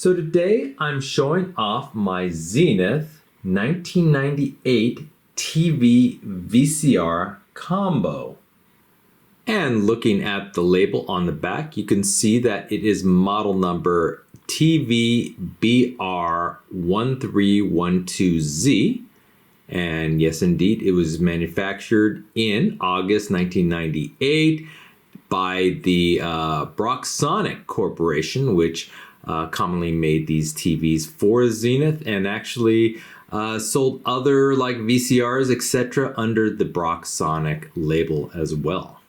So today I'm showing off my Zenith 1998 TV VCR Combo. And looking at the label on the back, you can see that it is model number TVBR1312Z. And yes, indeed, it was manufactured in August 1998 by the Broxonic Corporation, which commonly made these TVs for Zenith and actually sold other like VCRs, etc. under the Broxonic label as well.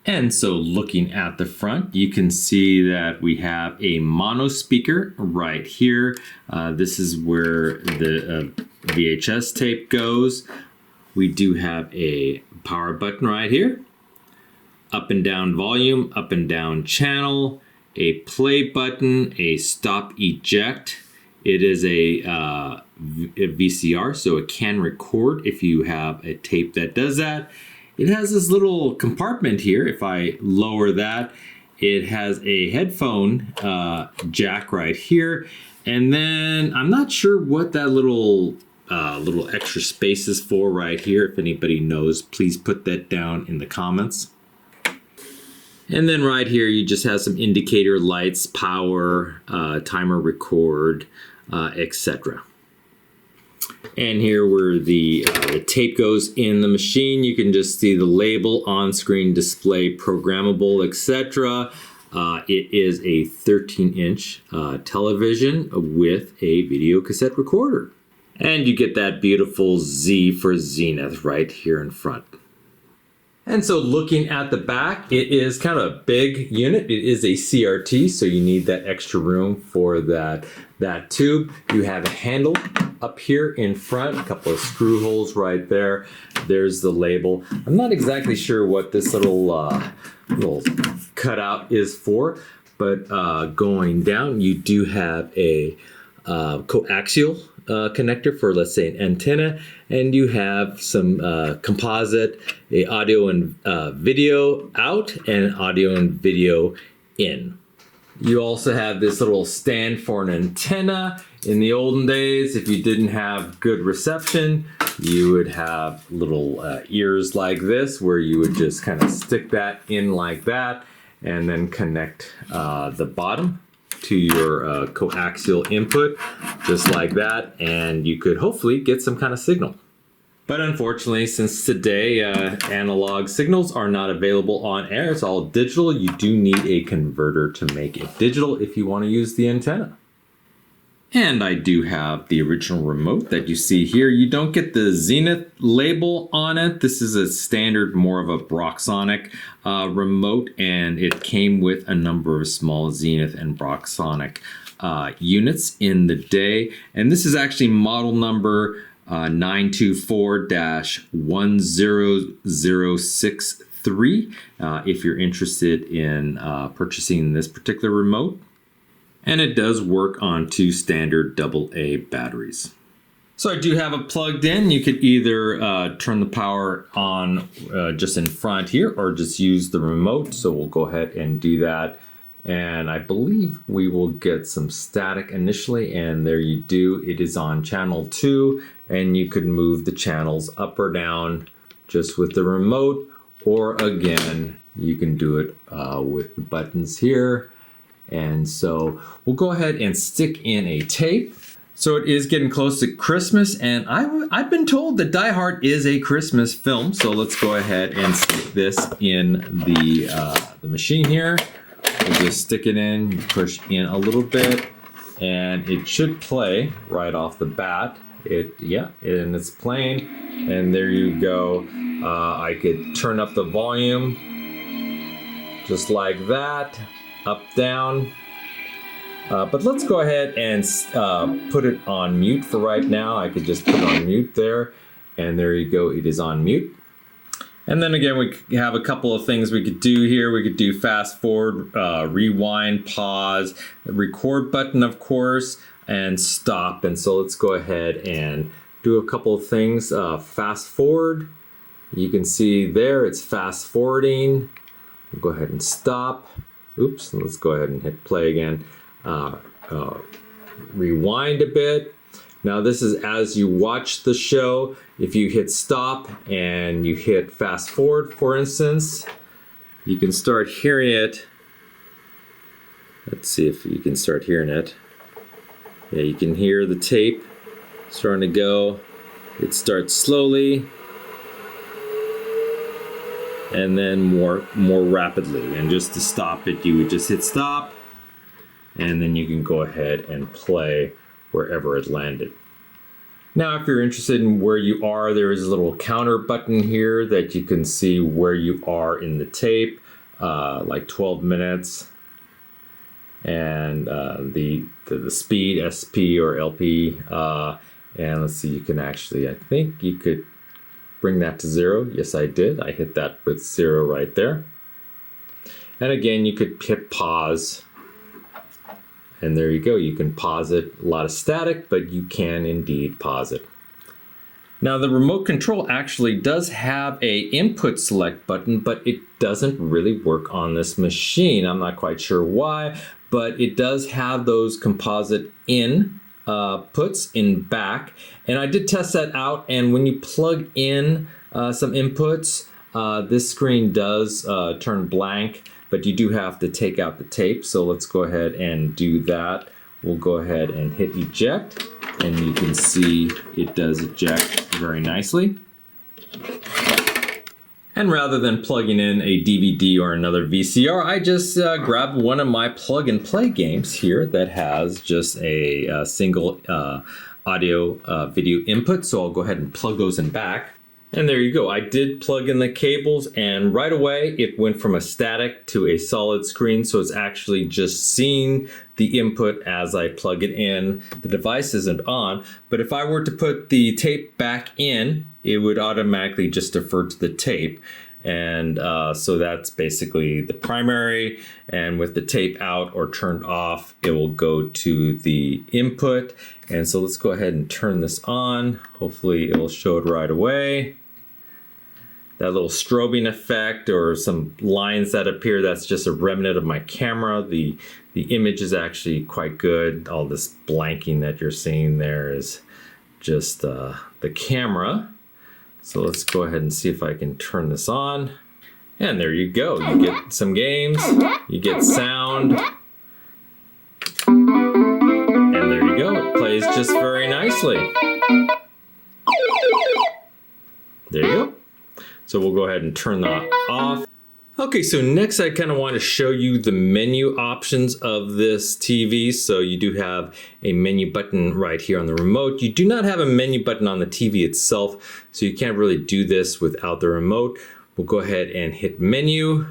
And so looking at the front, you can see that we have a mono speaker right here. This is where the VHS tape goes. We do have a power button right here. Up and down volume, up and down channel, a play button, a stop eject. It is a VCR, so it can record if you have a tape that does that. It has this little compartment here. If I lower that, it has a headphone jack right here. And then I'm not sure what that little extra space is for right here. If anybody knows, please put that down in the comments. And then right here, you just have some indicator lights, power, timer record, etc. And here where the tape goes in the machine, you can just see the label, on-screen display, programmable, etc. It is a 13-inch television with a video cassette recorder. And you get that beautiful Z for Zenith right here in front. And so looking at the back, it is kind of a big unit. It is a CRT, so you need that extra room for that tube. You have a handle up here in front, a couple of screw holes right there. There's the label. I'm not exactly sure what this little cutout is for, but going down, you do have a coaxial connector for, let's say, an antenna, and you have some composite, a audio and video out and audio and video in. You also have this little stand for an antenna. In the olden days, if you didn't have good reception, you would have little ears like this where you would just kind of stick that in like that and then connect the bottom to your coaxial input, just like that, and you could hopefully get some kind of signal. But unfortunately, since today analog signals are not available on air, it's all digital, you do need a converter to make it digital if you want to use the antenna. And I do have the original remote that you see here. You don't get the Zenith label on it. This is a standard, more of a Broxonic remote, and it came with a number of small Zenith and Broxonic units in the day. And this is actually model number 924-10063 if you're interested in purchasing this particular remote. And it does work on 2 standard AA batteries. So I do have it plugged in. You could either turn the power on just in front here or just use the remote. So we'll go ahead and do that. And I believe we will get some static initially, and there you do. It is on channel 2, and you could move the channels up or down just with the remote, or again, you can do it with the buttons here. And so we'll go ahead and stick in a tape. So it is getting close to Christmas, and I've been told that Die Hard is a Christmas film. So let's go ahead and stick this in the machine here. We'll just stick it in, push in a little bit, and it should play right off the bat. And it's playing, and there you go. I could turn up the volume just like that. Up, down. But let's go ahead and put it on mute for right now. I could just put it on mute there, and there you go, it is on mute. And then again, we have a couple of things we could do here. We could do fast forward, rewind, pause, record button, of course, and stop. And so let's go ahead and do a couple of things. Fast forward, you can see there it's fast forwarding. We'll go ahead and stop. Oops, let's go ahead and hit play again. rewind a bit. Now this is as you watch the show. If you hit stop and you hit fast forward, for instance, you can start hearing it. Let's see if you can start hearing it. Yeah, you can hear the tape starting to go. It starts slowly and then more rapidly. And just to stop it, you would just hit stop, and then you can go ahead and play wherever it landed. Now, if you're interested in where you are, there is a little counter button here that you can see where you are in the tape, like 12 minutes, and the speed, SP or LP, and let's see, you can actually, I think you could bring that to 0. Yes, I did. I hit that with 0 right there. And again, you could hit pause. And there you go, you can pause it. A lot of static, but you can indeed pause it. Now the remote control actually does have a input select button, but it doesn't really work on this machine. I'm not quite sure why, but it does have those composite in puts in back. And I did test that out, and when you plug in some inputs, this screen does turn blank. But you do have to take out the tape, so let's go ahead and do that. We'll go ahead and hit eject, and you can see it does eject very nicely. And rather than plugging in a DVD or another VCR, I just grabbed one of my plug and play games here that has just a single audio video input. So I'll go ahead and plug those in back. And there you go. I did plug in the cables, and right away it went from a static to a solid screen. So it's actually just seeing the input as I plug it in. The device isn't on, but if I were to put the tape back in, it would automatically just defer to the tape. And so that's basically the primary, and with the tape out or turned off, it will go to the input. And so let's go ahead and turn this on. Hopefully it will show it right away. That little strobing effect or some lines that appear, that's just a remnant of my camera. The image is actually quite good. All this blanking that you're seeing there is just the camera. So let's go ahead and see if I can turn this on. And there you go. You get some games, you get sound. And there you go. It plays just very nicely. There you go. So we'll go ahead and turn that off. Okay, so next I kind of want to show you the menu options of this TV. So you do have a menu button right here on the remote. You do not have a menu button on the TV itself, so you can't really do this without the remote. We'll go ahead and hit menu.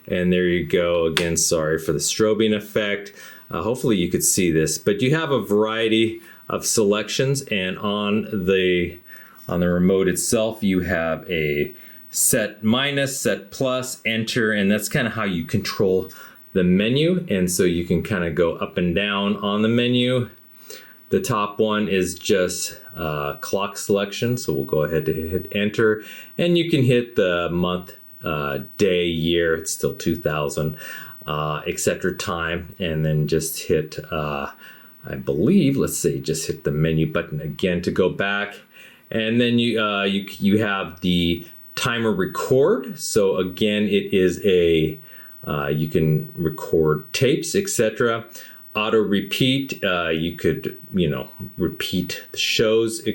And there you go. Again, sorry for the strobing effect. Hopefully you could see this, but you have a variety of selections, and on the remote itself, you have a set minus, set plus, enter, and that's kind of how you control the menu. And so you can kind of go up and down on the menu. The top one is just clock selection, so we'll go ahead and hit enter, and you can hit the month, day, year, it's still 2000, etc. time, and then just hit, I believe, let's see, just hit the menu button again to go back. And then you have the timer record. So again, it is a, you can record tapes, etc. Auto repeat, you could, repeat the shows.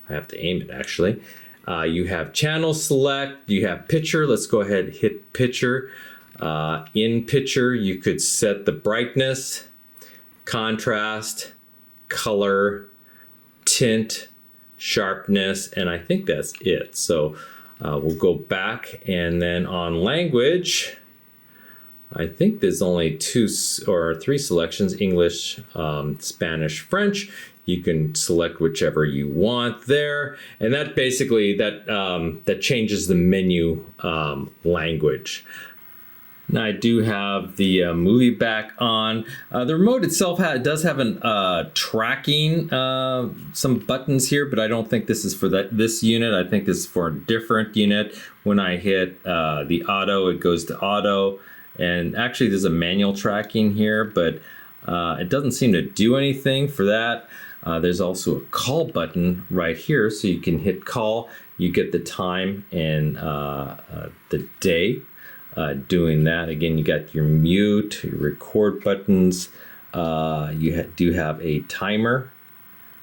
I have to aim it actually. You have channel select, you have picture. Let's go ahead and hit picture. In picture, you could set the brightness, contrast, color, tint, sharpness, and I think that's it. So we'll go back, and then on language, I think there's only 2 or 3 selections: English, Spanish, French. You can select whichever you want there, and that basically that changes the menu language. Now I do have the movie back on. The remote itself does have an tracking, some buttons here, but I don't think this is for this unit. I think this is for a different unit. When I hit the auto, it goes to auto, And actually there's a manual tracking here, but it doesn't seem to do anything for that. There's also a call button right here, so you can hit call. You get the time and the day doing that. Again, you got your mute, your record buttons. You do have a timer.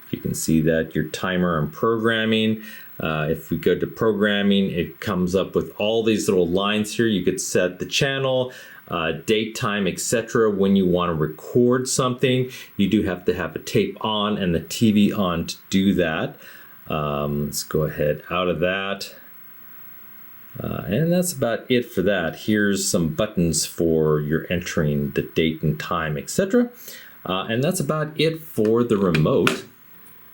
If you can see that, your timer and programming. If we go to programming, it comes up with all these little lines here. You could set the channel, date, time, etc. When you want to record something, you do have to have a tape on and the TV on to do that. Let's go ahead out of that. And that's about it for that. Here's some buttons for your entering the date and time, etc. And that's about it for the remote.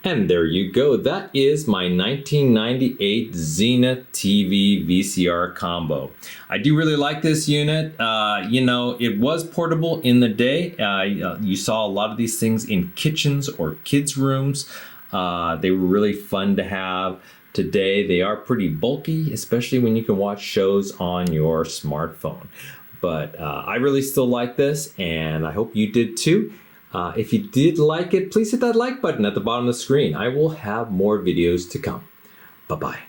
And there you go. That is my 1998 Zenith TV VCR Combo. I do really like this unit. You know, it was portable in the day. You saw a lot of these things in kitchens or kids' rooms. They were really fun to have. Today, they are pretty bulky, especially when you can watch shows on your smartphone. But I really still like this, and I hope you did too. If you did like it, please hit that like button at the bottom of the screen. I will have more videos to come. Bye-bye.